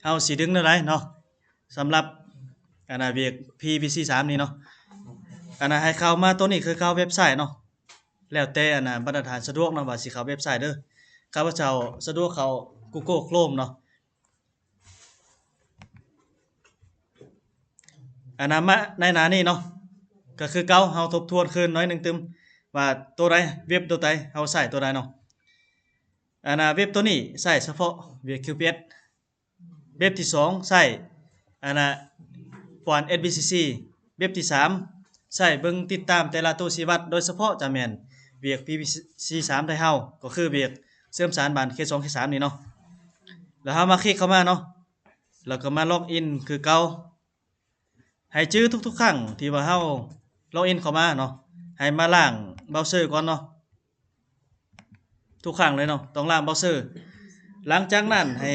เฮาสิดึงแนวใดเนาะสำหรับเวียก PPC3 นี่เนาะให้เข้ามาตัวนี้คือเข้าเว็บไซต์เนาะแล้วแต่มาตรฐานสะดวกเนาะว่าสิเข้าเว็บไซต์เด้อข้าพเจ้าสะดวกเข้า Google Chrome เนาะมาในหน้านี้เนาะก็คือเก่าเฮาทบทวนคืนน้อยหนึงตึมว่าตัวใดเว็บตัวใดเฮาใช้ตัวใดเนาะเว็บตัวนี้ใช้เฉพาะเว็บ QPS เว็บที่2ใช้ปอน SBCC เว็บที่3ใช้เบิ่งติดตามแต่ละตัวชีวัดโดยเฉพาะจะแม่นเวียก PPC3 ไทยเฮาก็คือเวียกเสริมสารบานเค2เค3นี่เนาะแล้วเฮามาคลิกเข้ามาเนาะแล้วก็มาล็อกอินคือเก่าให้จื้อทุกๆครั้งที่ว่าเฮาล็อกอินเข้ามาเนาะให้มาล้างเบราว์เซอร์ก่อนเนาะทุกครั้งเลยเนาะต้องล้างเบราว์เซอร์หลังจากนั้นให้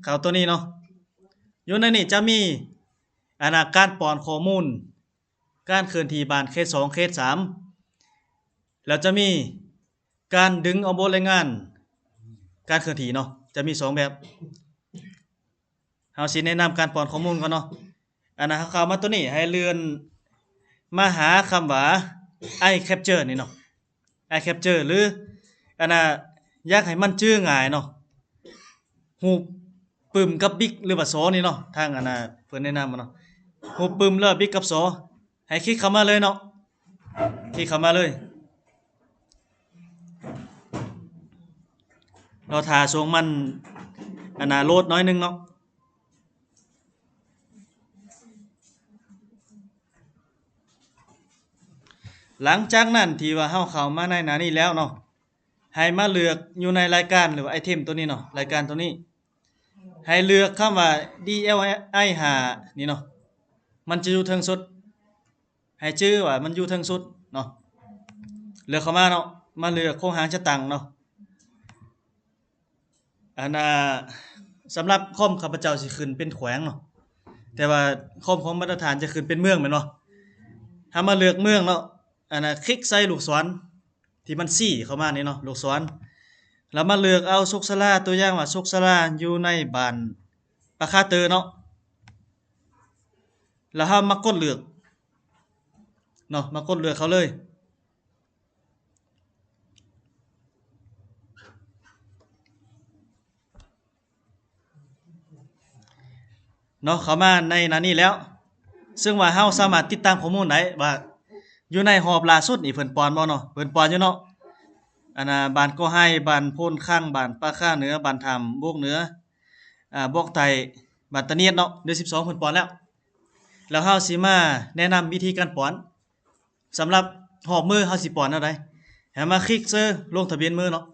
เข้าตัวนี้เนาะอยู่ในนี้จะมีการป้อนข้อมูลการเคลื่อนที่บานเคส2เคส3แล้วจะมีการดึงเอาบทรายงานการเคลื่อนที่เนาะจะมี2แบบเฮาสิแนะนำการป้อนข้อมูลก่อนเนาะเข้ามาตัวนี้ให้เลื่อนมาหาคำว่า i capture นี่เนาะ i capture หรืออยากให้มันชื่อง่ายเนาะหูปึ้มกับบิ๊กหรือว่าโซนี่เนาะทางเพิ่นแนะนำมาเนาะหูปึ้มแล้วบิ๊กกับโซให้คลิกเข้ามาเลยเนาะคลิกเข้ามาเลยเราถ่าช่วงมันโหลดน้อยนึงเนาะหลังจากนั้นที่ว่าเฮาเข้ามาในหน้านี้แล้วเนาะให้มาเลือกอยู่ในรายการหรือว่าไอเทมตัวนี้เนาะรายการตัวนี้ให้เลือกคำว่า DLI 5นี่เนาะมันจะอยู่เทิงสุดให้ชื่อว่ามันอยู่เทิงสุดเนาะเลือกเข้ามาเนาะมาเลือกโครงหางชะตังเนาะสำหรับคอมข้าพเจ้าสิขึ้นเป็นแขวงเนาะแต่ว่าคอมของมาตรฐานจะขึ้นเป็นเมืองแม่นบ่ถ้ามาเลือกเมืองเนาะคลิกใส่ลูกศรที่มันซี้เข้ามานี่เนาะลูกศรแล้วมาเลือกเอาสุกศาลาตัวอย่างว่าสุกศาลาอยู่ในบ้านปะคาเตอเนาะแล้วเฮามากดเลือกเนาะมากดเลือกเขาเลยเนาะเข้ามาในหน้านี้แล้วซึ่งว่าเฮาสามารถติดตามข้อมูลได้ว่าอยู่ในหอบล่าสุดนี่เพิ่นปอนบ่เนาะเพิ่นปอนอยู่เนาะบ้านก็ให้บ้านโพนข้างบ้านปะค่าเหนือบ้านถ้ำบวกเหนือบวกไตบ้านตะเนียดเนาะเดือน12เพิ่นปอนแล้วเฮาสิมาแนะนำวิธีการปอนสำหรับหอบมือเฮาสิปอนแนวใดให้มาคลิกเซอร์ลงทะเบียนมือเนาะ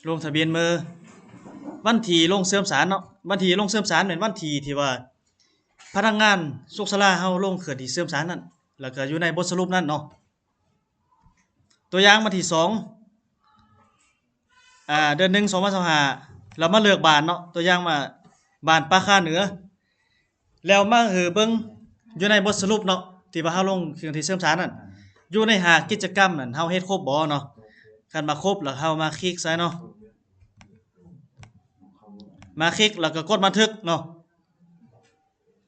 ลงทะเบียนมือวันที่ลงเสื่อมสารเนาะวันที่ลงเสื่อมสารแม่นวันที่ที่ว่าพนักงานสุขศาลาเฮาลงเคลื่อนที่เสื่อมสารนั่นแล้วก็อยู่ในบทสรุปนั่นเนาะตัวอย่างวันที่2เดือน1 2025เรามาเลือกบ้านเนาะตัวอย่างมาบ้านปะค่าเหนือแล้วมาเบิ่งอยู่ในบทสรุปเนาะที่ว่าเฮาลงเครื่องที่เสริมสารนั่นอยู่ใน5กิจกรรมนั่นเฮาเฮ็ดครบบ่เนาะคันมาครบแล้วเฮามาคลิกใส่เนาะมาคลิกแล้วก็กดบันทึกเนาะ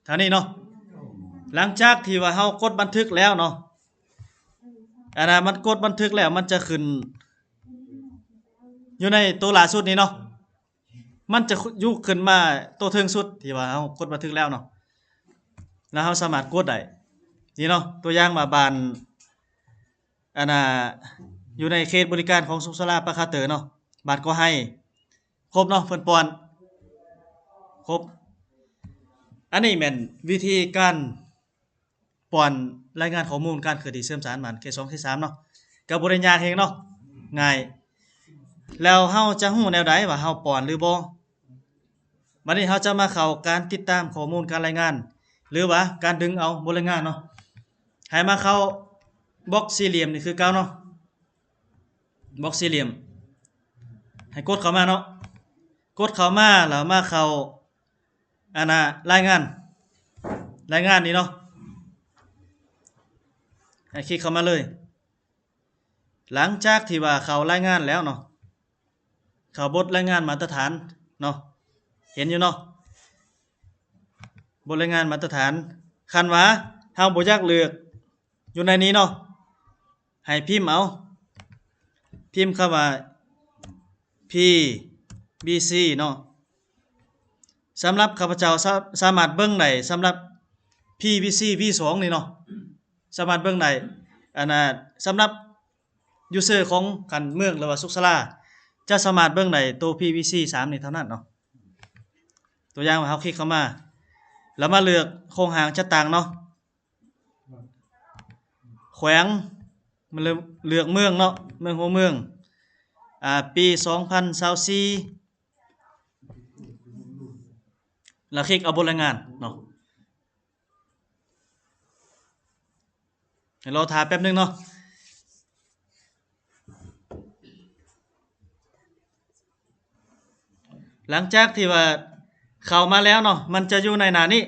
เท่านี้เนาะหลังจากที่ว่าเฮากดบันทึกแล้วเนาะมันกดบันทึกแล้วมันจะขึ้นอยู่ในตัวล่าสุดนี้เนาะมันจะอยู่ขึ้นมาตัวเทิงสุดที่ว่าเฮากดบันทึกแล้วเนาะแล้วเฮาสามารถกดได้นี่เนาะตัวอย่างมาบ้านอยู่ในเขตบริการของสุขศาลาปะคาเตอเนาะบ้านก็ให้ครบเนาะเพิ่นปอนครบอันนี้แม่นวิธีการป้อนรายงานข้อมูลการเคลื่อนที่เสื่อมสารบ้านเค2เค3เนาะก็บ่ได้ยากเฮงเนาะง่ายแล้วเฮาจะฮู้แนวใดว่าเฮาป้อนหรือบ่บัดนี้เฮาจะมาเข้าการติดตามข้อมูลการรายงานหรือว่าการดึงเอาบทรายงานเนาะให้มาเข้าบล็อกสี่เหลี่ยมนี่คือเก่าเนาะบล็อกสี่เหลี่ยมให้กดเข้ามาเนาะกดเข้ามาแล้วมาเข้ารายงานนี่เนาะให้คลิกเข้ามาเลยหลังจากที่ว่าเข้ารายงานแล้วเนาะเข้าบทรายงานมาตรฐานเนาะ ห็นอยู่เนาะบทรายงานมาตรฐานคันว่าเฮาบ่อยากเลือกอยู่ในนี้เนาะให้พิมพ์เอาพิมพ์คำว่า PBC เนาะสำหรับข้าพเจ้าสามารถเบิ่งได้สำหรับ PBC V2 นี่เนาะสามารถเบิ่งได้อันน่ะสำหรับยูเซอร์ของกันเมืองหรือว่าสุขศาลาจะสามารถเบิ่งได้ตัว PBC 3นี่เท่านั้นเนาะตัวอย่างว่าเฮาคลิกเข้ามาแล้วมาเลือกโครงหางจัดต่างเนาะแขวงมันเลือกเมืองเนาะเมืองหัวเมืองปี2024แล้วคลิกเอาบทรายงานเนาะให้รอถ่ายแป๊บนึงเนาะหลังจากที่ว่าเข้ามาแล้วเนาะมันจะอยู่ในหน้านี้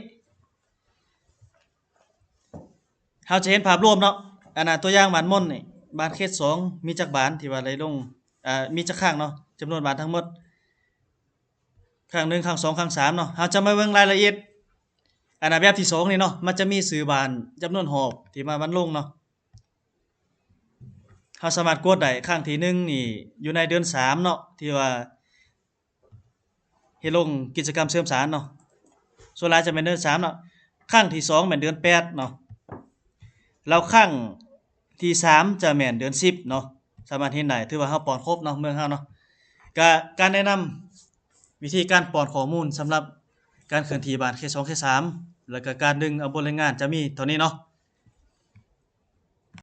เฮาจะเห็นภาพรวมเนาะอันน่ะตัวอย่างบ้านม่อนนี่บ้านเขต2มีจักบานที่ว่าไหลลงมีจักข้างเนาะจำนวนบานทั้งหมดข้าง1ข้าง2ข้าง3เนาะเฮาจะมาเบิ่งรายละเอียดอันน่ะแบบที่2นี่เนาะมันจะมีชื่อบานจำนวนหอบที่มามันลงเนาะเฮาสามารถกดได้ข้างที่1นี่อยู่ในเดือน3เนาะที่ว่าเฮ็ดลงกิจกรรมเสริมสารเนาะส่วนหลายจะเป็นเดือน3เนาะข้างที่2แม่นเดือน8เนาะแล้วข้างที่3จะแม่นเดือน10เนาะสามารถเห็นได้ถือว่าเฮาป้อนครบเนาะเมืองเฮาเนาะการแนะนำวิธีการป้อนข้อมูลสำหรับการเคลื่อนที่บ้านเขต2เขต3แล้วก็การดึงเอาบทรายงานจะมีเท่านี้เนาะ